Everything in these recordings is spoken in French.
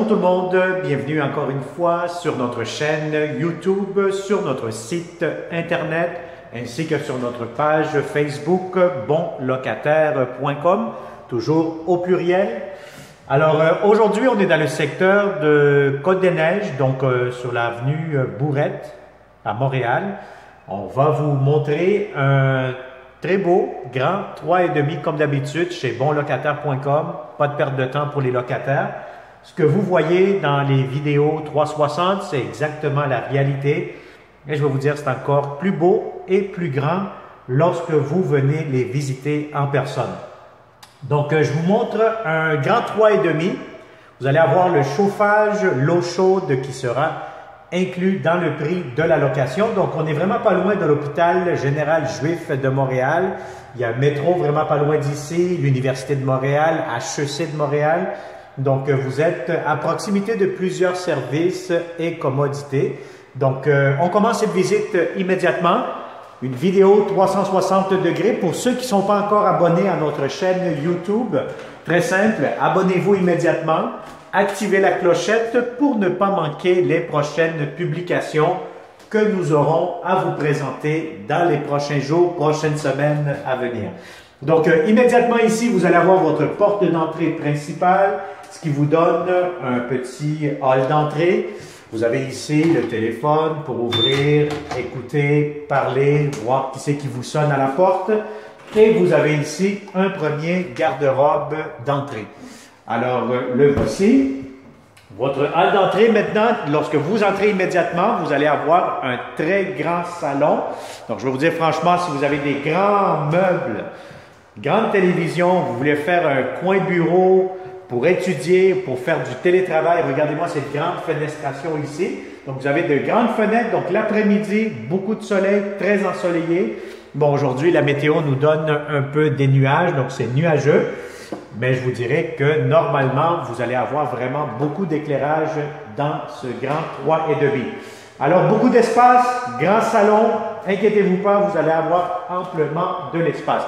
Bonjour tout le monde, bienvenue encore une fois sur notre chaîne YouTube, sur notre site internet ainsi que sur notre page Facebook bonlocataire.com, toujours au pluriel. Alors aujourd'hui on est dans le secteur de Côte-des-Neiges, donc sur l'avenue Bourrette à Montréal. On va vous montrer un très beau, grand 3,5 comme d'habitude chez bonlocataire.com. Pas de perte de temps pour les locataires. Ce que vous voyez dans les vidéos 360, c'est exactement la réalité. Et je vais vous dire, c'est encore plus beau et plus grand lorsque vous venez les visiter en personne. Donc, je vous montre un grand 3,5. Vous allez avoir le chauffage, l'eau chaude qui sera inclus dans le prix de la location. Donc, on n'est vraiment pas loin de l'hôpital général juif de Montréal. Il y a un métro vraiment pas loin d'ici, l'Université de Montréal, HEC de Montréal. Donc, vous êtes à proximité de plusieurs services et commodités. Donc, on commence cette visite immédiatement. Une vidéo 360 degrés pour ceux qui ne sont pas encore abonnés à notre chaîne YouTube. Très simple, abonnez-vous immédiatement. Activez la clochette pour ne pas manquer les prochaines publications que nous aurons à vous présenter dans les prochains jours, prochaines semaines à venir. Donc, immédiatement ici, vous allez avoir votre porte d'entrée principale, ce qui vous donne un petit hall d'entrée. Vous avez ici le téléphone pour ouvrir, écouter, parler, voir qui c'est qui vous sonne à la porte. Et vous avez ici un premier garde-robe d'entrée. Alors, le voici. Votre hall d'entrée, maintenant, lorsque vous entrez immédiatement, vous allez avoir un très grand salon. Donc, je vais vous dire franchement, si vous avez des grands meubles, grande télévision, vous voulez faire un coin bureau pour étudier, pour faire du télétravail, regardez-moi cette grande fenestration ici. Donc, vous avez de grandes fenêtres. Donc, l'après-midi, beaucoup de soleil, très ensoleillé. Bon, aujourd'hui, la météo nous donne un peu des nuages, donc c'est nuageux. Mais je vous dirais que normalement, vous allez avoir vraiment beaucoup d'éclairage dans ce grand 3,5. Alors, beaucoup d'espace, grand salon, inquiétez-vous pas, vous allez avoir amplement de l'espace.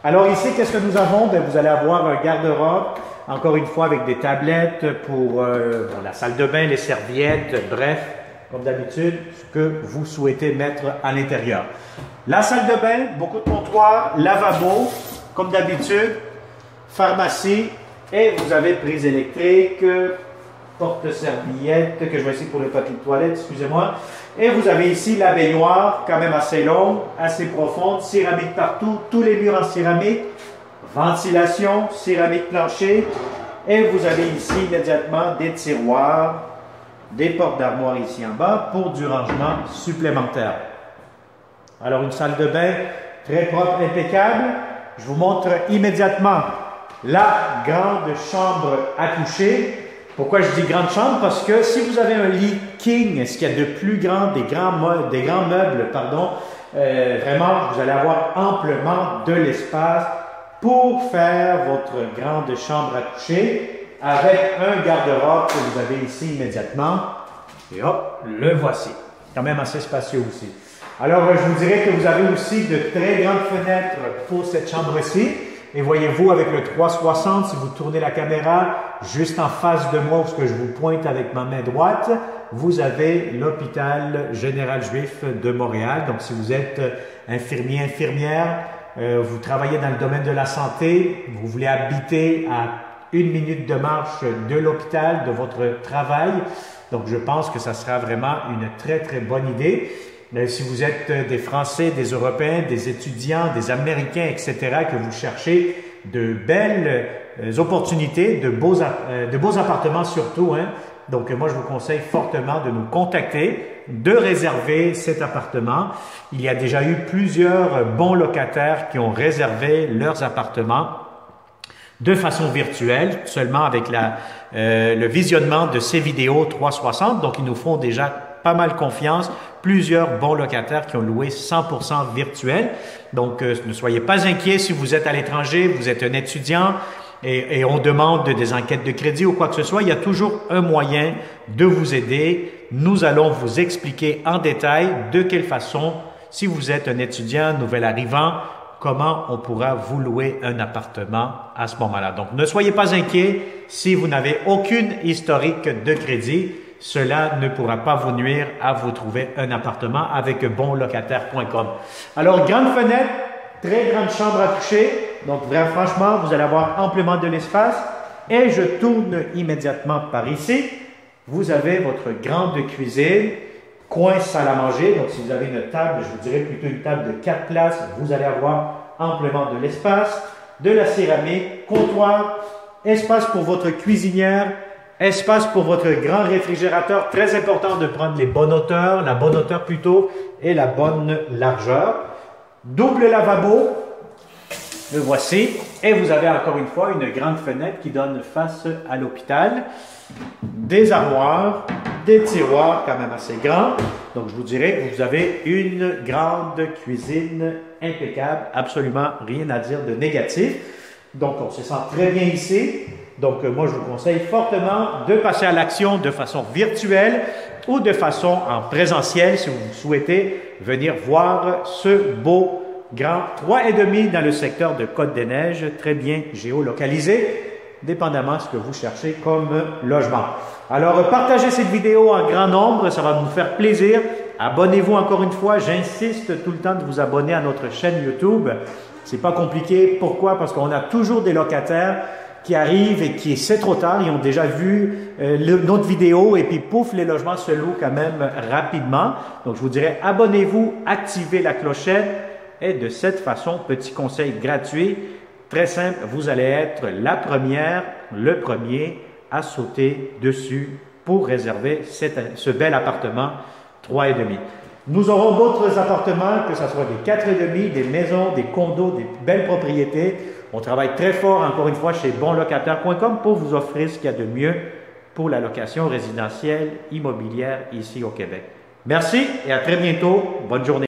Alors ici, qu'est-ce que nous avons? Bien, vous allez avoir un garde-robe, encore une fois avec des tablettes pour la salle de bain, les serviettes, bref, comme d'habitude, ce que vous souhaitez mettre à l'intérieur. La salle de bain, beaucoup de comptoirs, lavabo, comme d'habitude, pharmacie, et vous avez prise électrique, porte-serviette, que je vais essayer pour le papier de toilette, excusez-moi. Et vous avez ici la baignoire, quand même assez longue, assez profonde, céramique partout, tous les murs en céramique, ventilation, céramique plancher. Et vous avez ici immédiatement des tiroirs, des portes d'armoire ici en bas pour du rangement supplémentaire. Alors une salle de bain très propre, impeccable. Je vous montre immédiatement la grande chambre à coucher. Pourquoi je dis grande chambre? Parce que si vous avez un lit king, ce qu'il y a de plus grand, des grands meubles, pardon, vraiment, vous allez avoir amplement de l'espace pour faire votre grande chambre à coucher avec un garde-robe que vous avez ici immédiatement. Et hop, le voici. Quand même assez spacieux aussi. Alors, je vous dirais que vous avez aussi de très grandes fenêtres pour cette chambre-ci. Et voyez-vous, avec le 360, si vous tournez la caméra juste en face de moi, où ce que je vous pointe avec ma main droite, vous avez l'hôpital général juif de Montréal. Donc, si vous êtes infirmier, infirmière, vous travaillez dans le domaine de la santé, vous voulez habiter à 1 minute de marche de l'hôpital, de votre travail. Donc, je pense que ça sera vraiment une très, très bonne idée. Si vous êtes des Français, des Européens, des étudiants, des Américains, etc., que vous cherchez de belles opportunités, de beaux appartements surtout, hein. Donc, moi, je vous conseille fortement de nous contacter, de réserver cet appartement. Il y a déjà eu plusieurs bons locataires qui ont réservé leurs appartements de façon virtuelle, seulement avec le visionnement de ces vidéos 360. Donc, ils nous font déjà pas mal confiance. Plusieurs bons locataires qui ont loué 100% virtuel. Donc, ne soyez pas inquiets si vous êtes à l'étranger, vous êtes un étudiant et on demande des enquêtes de crédit ou quoi que ce soit. Il y a toujours un moyen de vous aider. Nous allons vous expliquer en détail de quelle façon, si vous êtes un étudiant nouvel arrivant, comment on pourra vous louer un appartement à ce moment-là. Donc, ne soyez pas inquiets si vous n'avez aucune historique de crédit. Cela ne pourra pas vous nuire à vous trouver un appartement avec bonlocataire.com. Alors, grande fenêtre, très grande chambre à coucher. Donc, vraiment, franchement, vous allez avoir amplement de l'espace. Et je tourne immédiatement par ici. Vous avez votre grande cuisine, coin salle à manger. Donc, si vous avez une table, je vous dirais plutôt une table de 4 places, vous allez avoir amplement de l'espace, de la céramique, comptoir, espace pour votre cuisinière, espace pour votre grand réfrigérateur. Très important de prendre les bonnes hauteurs, la bonne hauteur plutôt, et la bonne largeur. Double lavabo, le voici. Et vous avez encore une fois une grande fenêtre qui donne face à l'hôpital. Des armoires, des tiroirs quand même assez grands. Donc, je vous dirais que vous avez une grande cuisine impeccable. Absolument rien à dire de négatif. Donc, on se sent très bien ici. Donc, moi, je vous conseille fortement de passer à l'action de façon virtuelle ou de façon en présentiel si vous souhaitez venir voir ce beau grand 3,5 dans le secteur de Côte-des-Neiges, très bien géolocalisé, dépendamment de ce que vous cherchez comme logement. Alors, partagez cette vidéo en grand nombre, ça va nous faire plaisir. Abonnez-vous encore une fois, j'insiste tout le temps de vous abonner à notre chaîne YouTube. C'est pas compliqué. Pourquoi? Parce qu'on a toujours des locataires qui arrivent et qui, c'est trop tard, ils ont déjà vu notre vidéo et puis pouf, les logements se louent quand même rapidement. Donc, je vous dirais, abonnez-vous, activez la clochette et de cette façon, petit conseil gratuit, très simple, vous allez être la première, le premier à sauter dessus pour réserver ce bel appartement 3,5. Nous aurons d'autres appartements, que ce soit des 4,5, des maisons, des condos, des belles propriétés. On travaille très fort, encore une fois, chez bonlocataire.com pour vous offrir ce qu'il y a de mieux pour la location résidentielle immobilière ici au Québec. Merci et à très bientôt. Bonne journée.